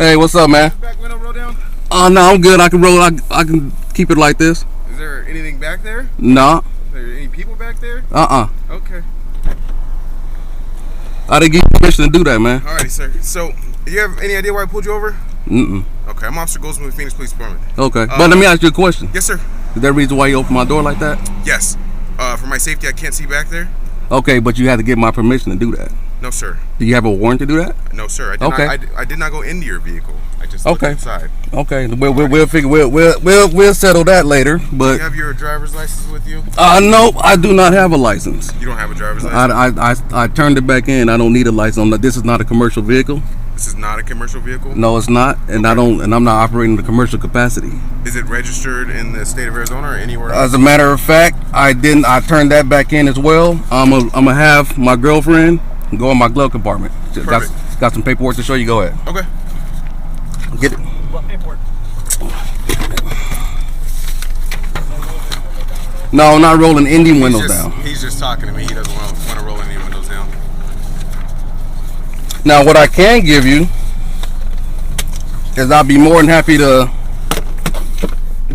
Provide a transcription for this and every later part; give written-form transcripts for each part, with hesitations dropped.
Hey, what's up, man? Back window roll down? No, I'm good. I can roll. I can keep it like this. Is there anything back there? No. Are there any people back there? Okay. I didn't give you permission to do that, man. Alrighty, sir. So, do you have any idea why I pulled you over? Okay, I'm Officer Goldsmith with Phoenix Police Department. Okay, but let me ask you a question. Yes, sir. Is there a reason why you opened my door like that? Yes. For my safety, I can't see back there. Okay, but you had to get my permission to do that. No, sir. Do you have a warrant to do that? No, sir. I did not go into your vehicle. I just looked inside. Okay. We'll figure. We'll settle that later. But do you have your driver's license with you? No, I do not have a license. You don't have a driver's license? I turned it back in. I don't need a license. This is not a commercial vehicle. This is not a commercial vehicle? No, it's not, and I'm not operating in the commercial capacity. Is it registered in the state of Arizona or anywhere else? As a matter of fact, I turned that back in as well. I'm gonna have my girlfriend go in my glove compartment. Got some paperwork to show you. Go ahead. Okay. Get it. What paperwork? No, I'm not rolling any windows down. He's just talking to me. He doesn't want to roll any windows down. Now, what I can give you is I'll be more than happy to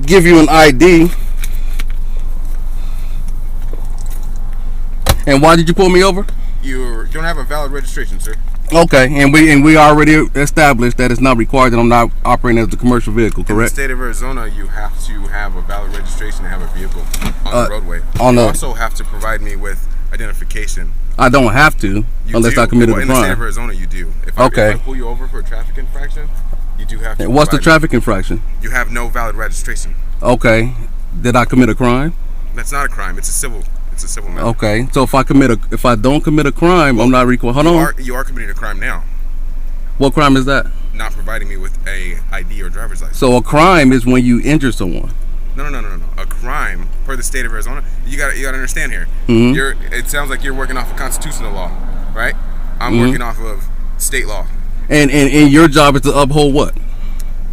give you an ID. And why did you pull me over? You don't have a valid registration, sir. Okay, and we already established that it's not required that I'm not operating as a commercial vehicle, correct? In the state of Arizona, you have to have a valid registration to have a vehicle on the roadway. You also have to provide me with identification. I don't have to, unless I committed a crime. In the state of Arizona, you do. If I pull you over for a traffic infraction, you do have to. What's the traffic infraction? You have no valid registration. Okay. Did I commit a crime? That's not a crime. It's a civil matter. Okay. So if I don't commit a crime, I'm not required. Hold on. You are committing a crime now. What crime is that? Not providing me with a ID or driver's license. So a crime is when you injure someone. No. A crime per the state of Arizona. You got to understand here. It sounds like you're working off of constitutional law, right? I'm working off of state law. And your job is to uphold what?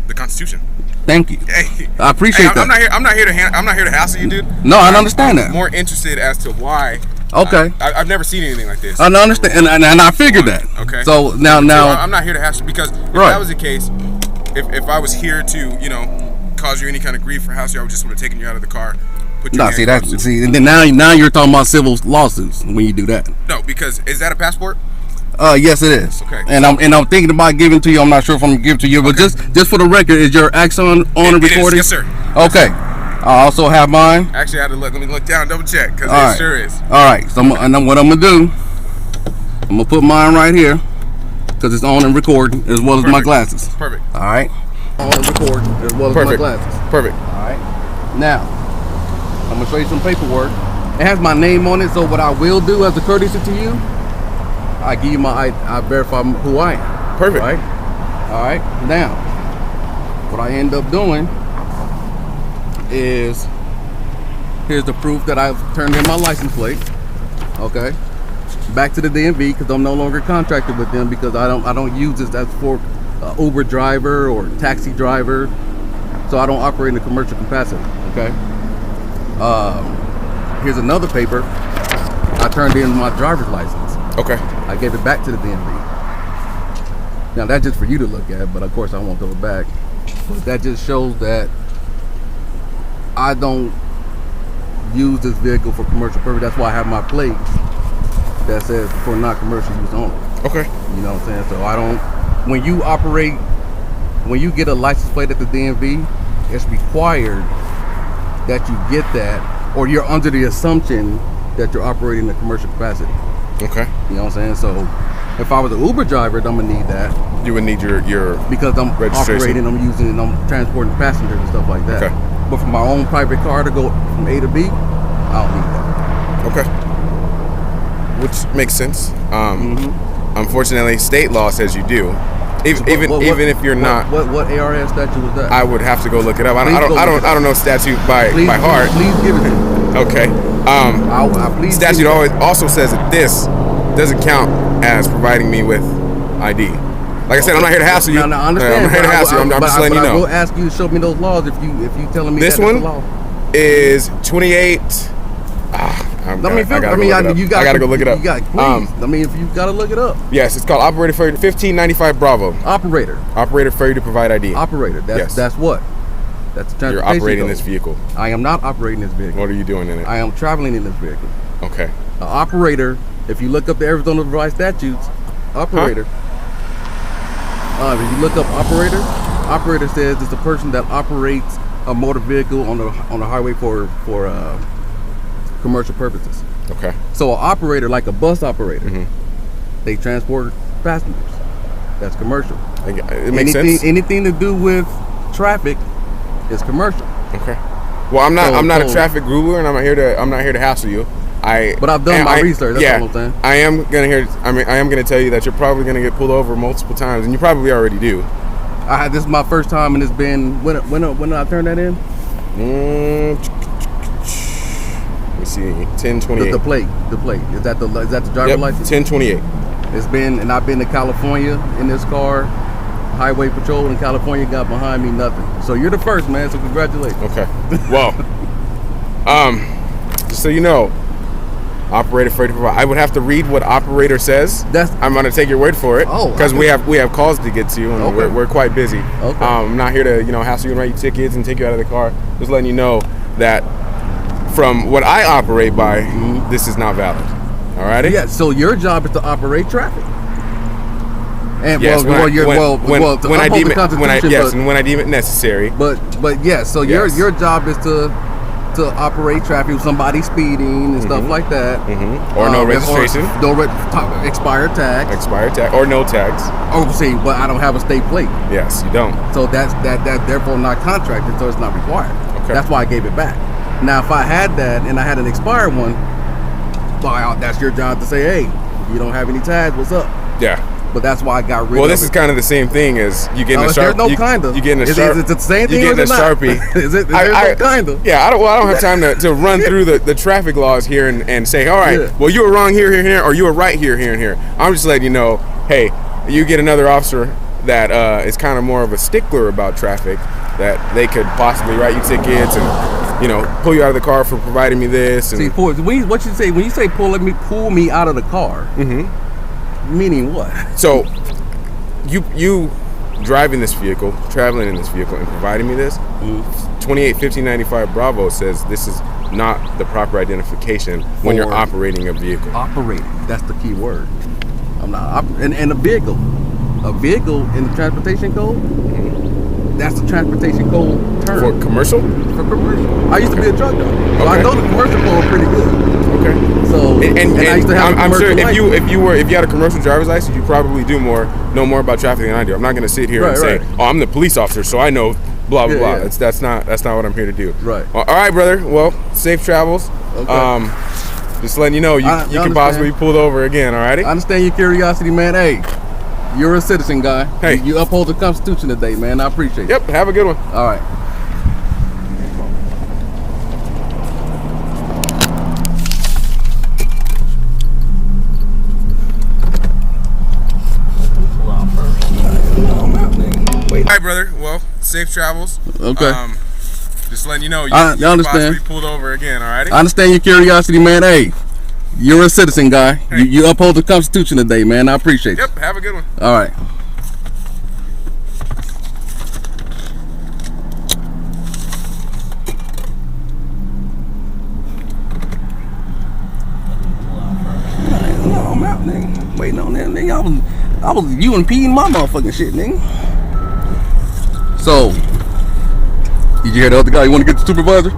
The Constitution. Thank you. Hey, I appreciate that. I'm not here to hassle you, dude. No, I understand that. I'm more interested as to why. Okay. I've never seen anything like this. I understand, and I figured that. Okay. So now I'm not here to hassle because if that was the case, if I was here to cause you any kind of grief or hassle you, I would just would have taken you out of the car. And then now you're talking about civil lawsuits when you do that. No, because is that a passport? Yes, it is. Okay. And I'm thinking about giving it to you. I'm not sure if I'm gonna give it to you, but just for the record, is your accent on the recording? Yes, sir. Okay. I also have mine. Actually, I had to let me look down, double check, because it sure is. All right. So what I'm gonna do, I'm gonna put mine right here, because it's on and recording as well as my glasses. Perfect. All right. On and recording as well as my glasses. Perfect. All right. Now, I'm gonna show you some paperwork. It has my name on it, so what I will do as a courtesy to you, I give you I verify who I am. Perfect. Right? All right. Now, what I end up doing is, here's the proof that I've turned in my license plate. Okay. Back to the DMV because I'm no longer contracted with them because I don't use this as for Uber driver or taxi driver, so I don't operate in a commercial capacity. Okay. Here's another paper. I turned in my driver's license. Okay. I gave it back to the DMV. Now that's just for you to look at, but of course I won't throw it back. But that just shows that I don't use this vehicle for commercial purpose. That's why I have my plate that says for non-commercial use only. Okay. You know what I'm saying? So I don't. When you get a license plate at the DMV, it's required that you get that, or you're under the assumption that you're operating in a commercial capacity. Okay. You know what I'm saying? So if I was an Uber driver, I'm gonna need that. You would need your because I'm operating, I'm using, I'm transporting passengers and stuff like that. Okay. But for my own private car to go from A to B, I don't need that. Okay. Which makes sense. Unfortunately, state law says you do. Even if you're not. What ARS statute was that? I would have to go look it up. I don't know statute by heart. Please give it to me. Okay. Statute also says that this doesn't count as providing me with ID. Like I said, I'm not here to hassle you. Now, I understand. I'm not here to hassle you. I'm just letting you know. I will ask you to show me those laws if you telling me this that one is the law. Is 28. I gotta go look it up. If you gotta look it up. Yes, it's called Operator Failure 1595 Bravo. Operator Failure to Provide ID. Operator. That's what. That's the transportation. You're operating this vehicle. I am not operating this vehicle. What are you doing in it? I am traveling in this vehicle. Okay. An operator. If you look up the Arizona Revised Statutes, operator. If you look up operator says it's the person that operates a motor vehicle on the highway for commercial purposes. Okay. So an operator, like a bus operator, they transport passengers. That's commercial. It makes sense. Anything to do with traffic is commercial. Okay. Well, I'm not a traffic guru, and I'm not here to hassle you. But I've done my research. That's all I'm saying. I am gonna tell you that you're probably gonna get pulled over multiple times, and you probably already do. This is my first time, and it's been when did I turn that in? Let me see, 1028. The plate. Is that the driver license? 1028. It's been, and I've been to California in this car. Highway Patrol in California got behind me, nothing. So you're the first, man. So congratulations. Okay. Well, just so you know, Operator Failure to Provide. I would have to read what operator says. I'm gonna take your word for it. Because we have calls to get to, and we're quite busy. Okay. I'm not here to hassle you and write you tickets and take you out of the car. Just letting you know that from what I operate by, this is not valid. Alrighty? Yeah. So your job is to operate traffic. And yes, when I deem it necessary. But yes, so yes. your job is to operate traffic with somebody speeding and stuff like that. Or no registration. Expired tag. Or no tags. Oh, see, but I don't have a state plate. Yes, you don't. So that's therefore not contracted, so it's not required. Okay. That's why I gave it back. Now, if I had that and I had an expired one, well, that's your job to say, hey, you don't have any tags, what's up? Yeah. But that's why I got rid of it. Well, this is kind of the same thing as you getting a Sharpie. There's no kind of. You getting a Sharpie. Is it the same thing you or is it not? Sharpie. Is there no kind of? Yeah, I don't have time to run through the traffic laws here and say, all right, well, you were wrong here, or you were right here, and here. I'm just letting you know, hey, you get another officer that is kind of more of a stickler about traffic, that they could possibly write you tickets and pull you out of the car for providing me this. And see, what you say when you say pull me out of the car? Meaning what? So. You driving this vehicle, traveling in this vehicle, and providing me this, 28-1595 Bravo says this is not the proper identification when you're operating a vehicle. Operating, that's the key word. I'm not and a vehicle in the transportation code. That's the transportation code term. For commercial? For commercial. I used to be a truck driver, so I know the commercial code pretty good. Okay. So and I used to have I'm sure if you had a commercial driver's license, you probably know more about traffic than I do. I'm not going to sit here and say, "Oh, I'm the police officer, so I know blah blah blah." Yeah. That's not what I'm here to do. Right. All right, brother. Well, safe travels. Okay. Just letting you know, you can possibly be pulled over again. All righty. I understand your curiosity, man. Hey, you're a citizen guy. Hey, you uphold the Constitution today, man. I appreciate it. Yep. Have a good one. All right. All right, brother. Well, safe travels. Okay. Just letting you know, you understand. Possibly be pulled over again. All right. I understand your curiosity, man. Hey, you're a citizen guy. Hey. You uphold the Constitution today, man. I appreciate it. Yep. Have a good one. All right. I'm out, nigga. Waiting on that, nigga. I was UNPing my motherfucking shit, nigga. So, did you hear the other guy? You want to get the supervisor?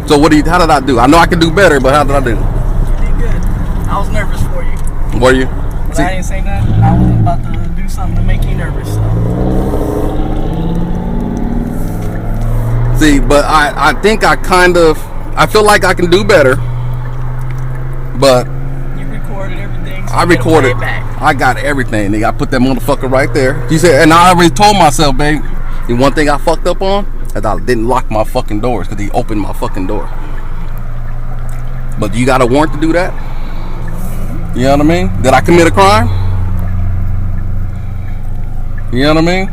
So how did I do? I know I can do better, but how did I do? You did good. I was nervous for you. Were you? But I didn't say nothing. I was about to do something to make you nervous. So. See, but I think I feel like I can do better. But you recorded everything. So I recorded. I got everything, nigga. I put that motherfucker right there. You said, and I already told myself, babe, the one thing I fucked up on is I didn't lock my fucking doors because he opened my fucking door. But you got a warrant to do that? You know what I mean? Did I commit a crime? You know what I mean?